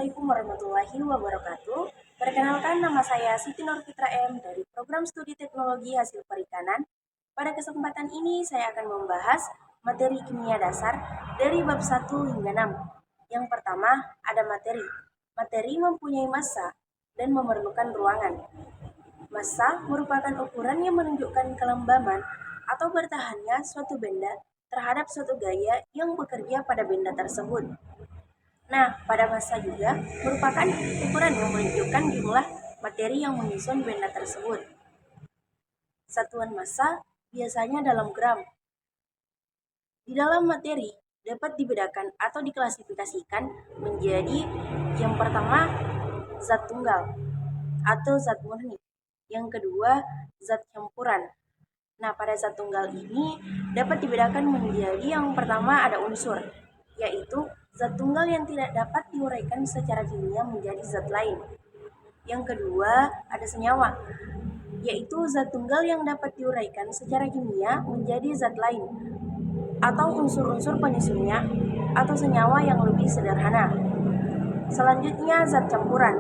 Assalamualaikum warahmatullahi wabarakatuh. Perkenalkan, nama saya Siti Nurfitra M dari Program Studi Teknologi Hasil Perikanan. Pada kesempatan ini saya akan membahas materi kimia dasar dari bab 1 hingga 6. Yang pertama ada materi. Materi mempunyai massa dan memerlukan ruangan. Massa merupakan ukuran yang menunjukkan kelembaban atau bertahannya suatu benda terhadap suatu gaya yang bekerja pada benda tersebut. Nah, pada massa juga merupakan ukuran yang menunjukkan jumlah materi yang menyusun benda tersebut. Satuan massa biasanya dalam gram. Di dalam materi dapat dibedakan atau diklasifikasikan menjadi yang pertama zat tunggal atau zat murni. Yang kedua zat campuran. Nah, pada zat tunggal ini dapat dibedakan menjadi yang pertama ada unsur, yaitu zat tunggal yang tidak dapat diuraikan secara kimia menjadi zat lain. Yang kedua ada senyawa, yaitu zat tunggal yang dapat diuraikan secara kimia menjadi zat lain, atau unsur-unsur penyusunnya, atau senyawa yang lebih sederhana. Selanjutnya zat campuran,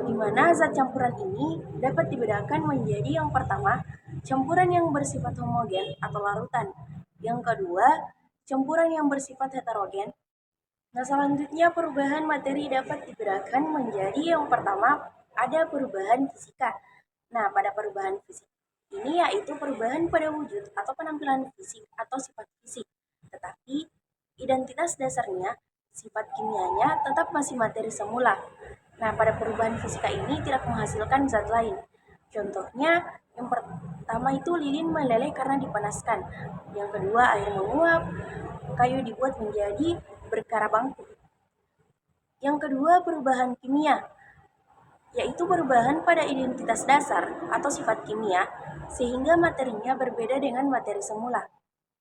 di mana zat campuran ini dapat dibedakan menjadi yang pertama campuran yang bersifat homogen atau larutan, yang kedua campuran yang bersifat heterogen. Nah, selanjutnya perubahan materi dapat dibedakan menjadi yang pertama ada perubahan fisika. Nah, pada perubahan fisik ini yaitu perubahan pada wujud atau penampilan fisik atau sifat fisik, tetapi identitas dasarnya, sifat kimianya tetap masih materi semula. Nah, pada perubahan fisika ini tidak menghasilkan zat lain. Contohnya, yang pertama itu lilin meleleh karena dipanaskan. Yang kedua, air menguap, kayu dibuat menjadi berkara bangku. Yang kedua, perubahan kimia, yaitu perubahan pada identitas dasar atau sifat kimia sehingga materinya berbeda dengan materi semula.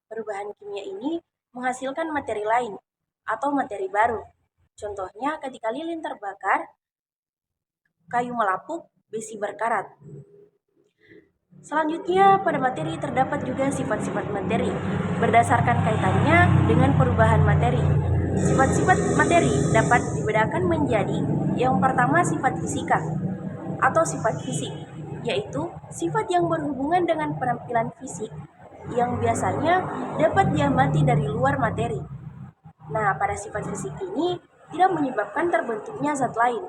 Perubahan kimia ini menghasilkan materi lain atau materi baru. Contohnya ketika lilin terbakar, kayu melapuk, besi berkarat. Selanjutnya pada materi terdapat juga sifat-sifat materi berdasarkan kaitannya dengan perubahan materi. Sifat-sifat materi dapat dibedakan menjadi yang pertama sifat fisika atau sifat fisik, yaitu sifat yang berhubungan dengan penampilan fisik yang biasanya dapat diamati dari luar materi. Nah, pada sifat fisik ini tidak menyebabkan terbentuknya zat lain.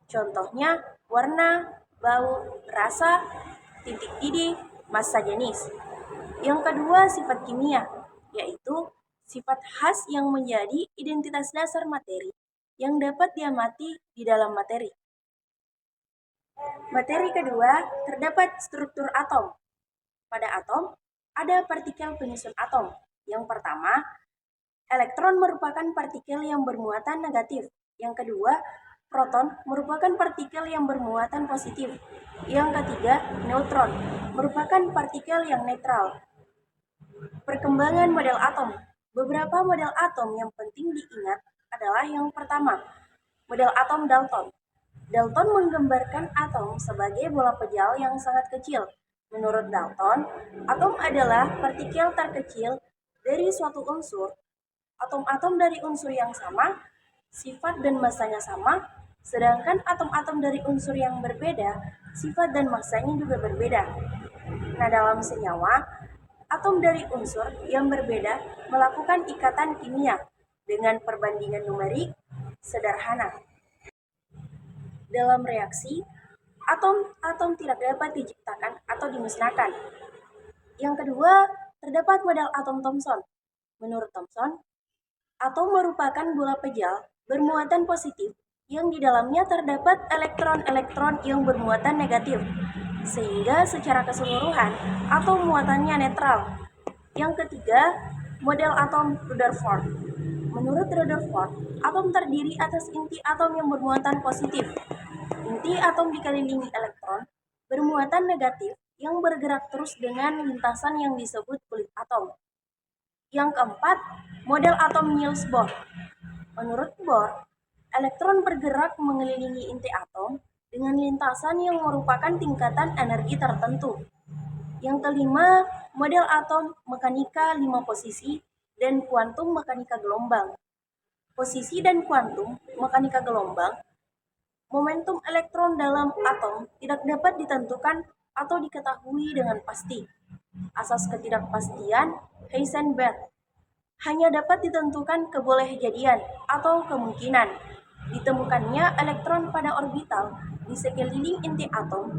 Contohnya warna, bau, rasa, titik didih, massa jenis. Yang kedua sifat kimia, yaitu sifat khas yang menjadi identitas dasar materi yang dapat diamati di dalam materi. Materi kedua terdapat struktur atom. Pada atom ada partikel penyusun atom. Yang pertama, elektron merupakan partikel yang bermuatan negatif. Yang kedua, proton merupakan partikel yang bermuatan positif. Yang ketiga, neutron merupakan partikel yang netral. Perkembangan model atom. Beberapa model atom yang penting diingat adalah yang pertama, model atom Dalton. Dalton menggambarkan atom sebagai bola pejal yang sangat kecil. Menurut Dalton, atom adalah partikel terkecil dari suatu unsur. Atom-atom dari unsur yang sama, sifat dan massanya sama, sedangkan atom-atom dari unsur yang berbeda, sifat dan massanya juga berbeda. Nah, dalam senyawa, atom dari unsur yang berbeda melakukan ikatan kimia dengan perbandingan numerik sederhana. Dalam reaksi, atom-atom tidak dapat diciptakan atau dimusnahkan. Yang kedua, terdapat model atom Thomson. Menurut Thomson, atom merupakan bola pejal bermuatan positif yang di dalamnya terdapat elektron-elektron yang bermuatan negatif, sehingga secara keseluruhan atom muatannya netral. Yang ketiga, model atom Rutherford. Menurut Rutherford, atom terdiri atas inti atom yang bermuatan positif. Inti atom dikelilingi elektron bermuatan negatif yang bergerak terus dengan lintasan yang disebut kulit atom. Yang keempat, model atom Niels Bohr. Menurut Bohr, elektron bergerak mengelilingi inti atom dengan lintasan yang merupakan tingkatan energi tertentu. Yang kelima, model atom mekanika 5 posisi dan kuantum mekanika gelombang. Posisi dan kuantum mekanika gelombang Momentum elektron dalam atom tidak dapat ditentukan atau diketahui dengan pasti. Asas ketidakpastian Heisenberg hanya dapat ditentukan kebolehjadian atau kemungkinan ditemukannya elektron pada orbital di sekeliling inti atom.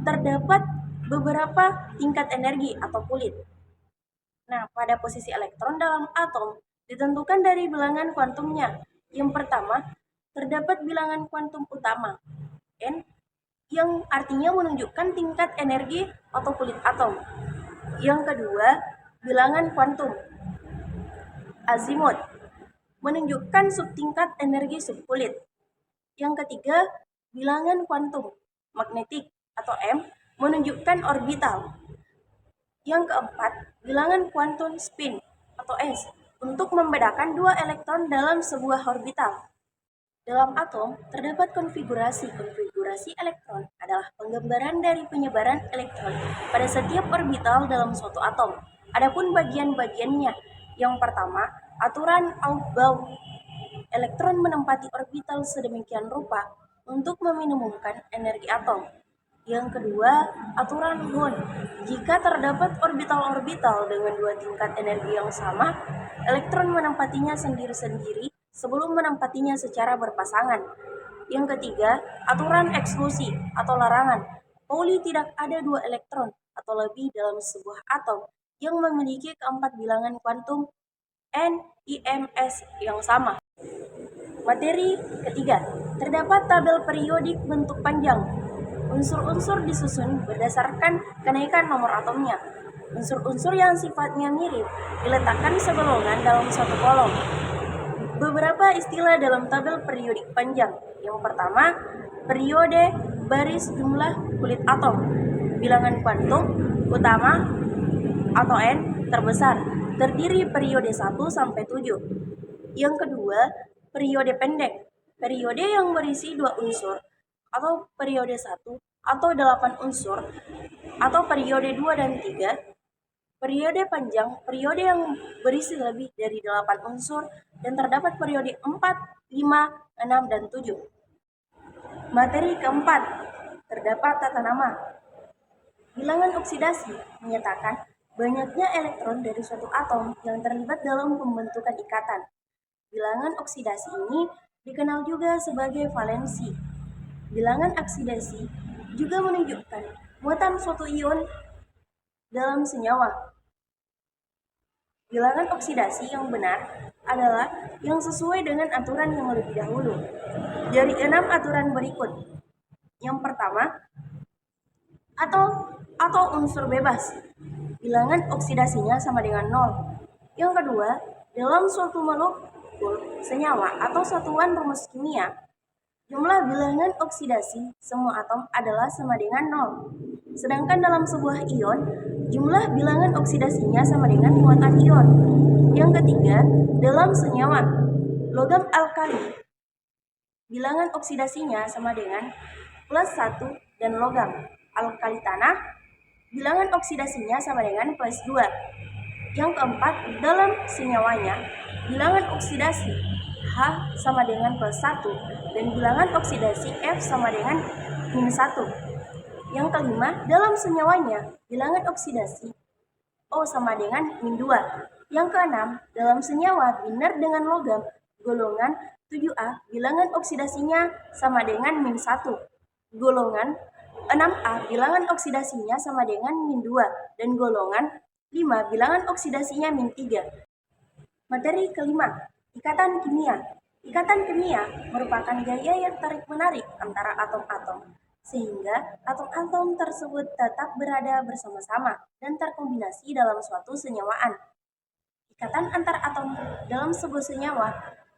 Terdapat beberapa tingkat energi atau kulit. Nah, pada posisi elektron dalam atom ditentukan dari bilangan kuantumnya. Yang pertama, terdapat bilangan kuantum utama, N, yang artinya menunjukkan tingkat energi atau kulit atom. Yang kedua, bilangan kuantum, azimut, menunjukkan subtingkat energi subkulit. Yang ketiga, bilangan kuantum, magnetik atau M, menunjukkan orbital. Yang keempat, bilangan kuantum spin atau S, untuk membedakan dua elektron dalam sebuah orbital. Dalam atom, terdapat konfigurasi. Konfigurasi elektron adalah penggambaran dari penyebaran elektron pada setiap orbital dalam suatu atom. Adapun bagian-bagiannya, yang pertama, aturan Aufbau. Elektron menempati orbital sedemikian rupa untuk meminimumkan energi atom. Yang kedua, aturan Hund. Jika terdapat orbital-orbital dengan dua tingkat energi yang sama, elektron menempatinya sendiri-sendiri sebelum menempatinya secara berpasangan. Yang ketiga, aturan eksklusi atau larangan. Pauli tidak ada dua elektron atau lebih dalam sebuah atom yang memiliki keempat bilangan kuantum NIMS yang sama. Materi ketiga, terdapat tabel periodik bentuk panjang. Unsur-unsur disusun berdasarkan kenaikan nomor atomnya. Unsur-unsur yang sifatnya mirip diletakkan segolongan dalam satu kolom. Beberapa istilah dalam tabel periodik panjang. Yang pertama, periode baris jumlah kulit atom. Bilangan kuantum utama atau N terbesar, terdiri periode 1 sampai 7. Yang kedua, periode pendek. Periode yang berisi dua unsur atau periode 1 atau 8 unsur atau periode 2 dan 3. Periode panjang, periode yang berisi lebih dari 8 unsur dan terdapat periode 4, 5, 6, dan 7. Materi keempat, terdapat tata nama. Bilangan oksidasi menyatakan banyaknya elektron dari suatu atom yang terlibat dalam pembentukan ikatan. Bilangan oksidasi ini dikenal juga sebagai valensi. Bilangan oksidasi juga menunjukkan muatan suatu ion dalam senyawa. Bilangan oksidasi yang benar adalah yang sesuai dengan aturan yang lebih dahulu. Dari 6 aturan berikut. Yang pertama, atau unsur bebas. Bilangan oksidasinya sama dengan 0. Yang kedua, dalam suatu molekul senyawa atau satuan rumus kimia, jumlah bilangan oksidasi semua atom adalah sama dengan 0. Sedangkan dalam sebuah ion, jumlah bilangan oksidasinya sama dengan muatan ion. Yang ketiga, dalam senyawa logam alkali, bilangan oksidasinya sama dengan +1 dan logam alkali tanah, bilangan oksidasinya sama dengan +2. Yang keempat, dalam senyawanya, bilangan oksidasi H sama dengan +1 dan bilangan oksidasi F sama dengan -1. Yang kelima, dalam senyawanya, bilangan oksidasi O sama dengan -2. Yang keenam, dalam senyawa binar dengan logam golongan 7A, bilangan oksidasinya sama dengan -1. Golongan 6A, bilangan oksidasinya sama dengan -2. Dan golongan 5, bilangan oksidasinya -3. Materi kelima, ikatan kimia. Ikatan kimia merupakan gaya yang tarik-menarik antara atom-atom, sehingga atom-atom tersebut tetap berada bersama-sama dan terkombinasi dalam suatu senyawaan. Ikatan antar atom dalam sebuah senyawa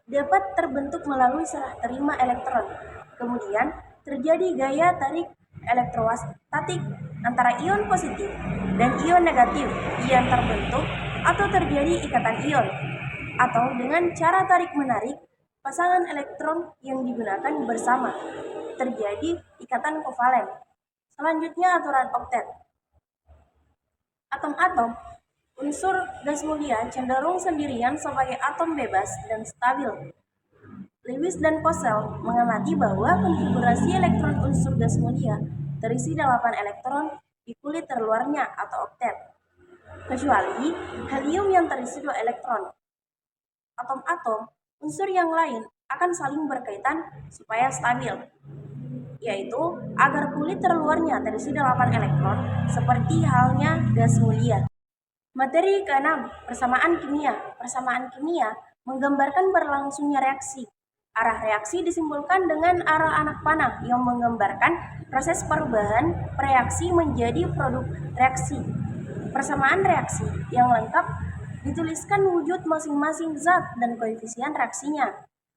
dapat terbentuk melalui serah terima elektron. Kemudian terjadi gaya tarik elektrostatik antara ion positif dan ion negatif yang terbentuk atau terjadi ikatan ion. Atau dengan cara tarik-menarik pasangan elektron yang digunakan bersama, terjadi ikatan kovalen. Selanjutnya aturan oktet. Atom-atom unsur gas mulia cenderung sendirian sebagai atom bebas dan stabil. Lewis dan Pocel mengamati bahwa konfigurasi elektron unsur gas mulia terisi 8 elektron di kulit terluarnya atau oktet, kecuali helium yang terisi 2 elektron. Atom-atom unsur yang lain akan saling berkaitan supaya stabil, yaitu agar kulit terluarnya terisi 8 elektron seperti halnya gas mulia. Materi ke-6, persamaan kimia. Persamaan kimia menggambarkan berlangsungnya reaksi. Arah reaksi disimbolkan dengan arah anak panah yang menggambarkan proses perubahan reaksi menjadi produk reaksi. Persamaan reaksi yang lengkap dituliskan wujud masing-masing zat dan koefisien reaksinya.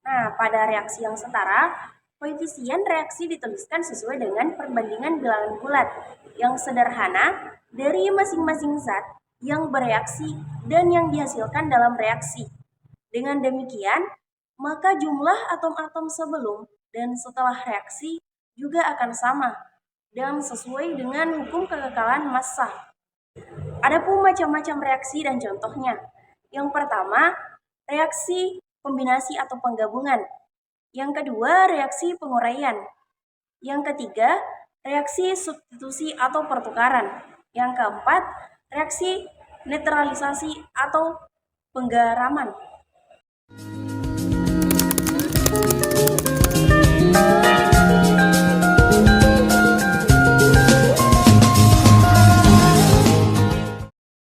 Nah, pada reaksi yang setara, koefisien reaksi dituliskan sesuai dengan perbandingan bilangan bulat yang sederhana dari masing-masing zat yang bereaksi dan yang dihasilkan dalam reaksi. Dengan demikian, maka jumlah atom-atom sebelum dan setelah reaksi juga akan sama dan sesuai dengan hukum kekekalan massa. Ada pun macam-macam reaksi dan contohnya. Yang pertama, reaksi kombinasi atau penggabungan. Yang kedua, reaksi penguraian. Yang ketiga, reaksi substitusi atau pertukaran. Yang keempat, reaksi netralisasi atau penggaraman.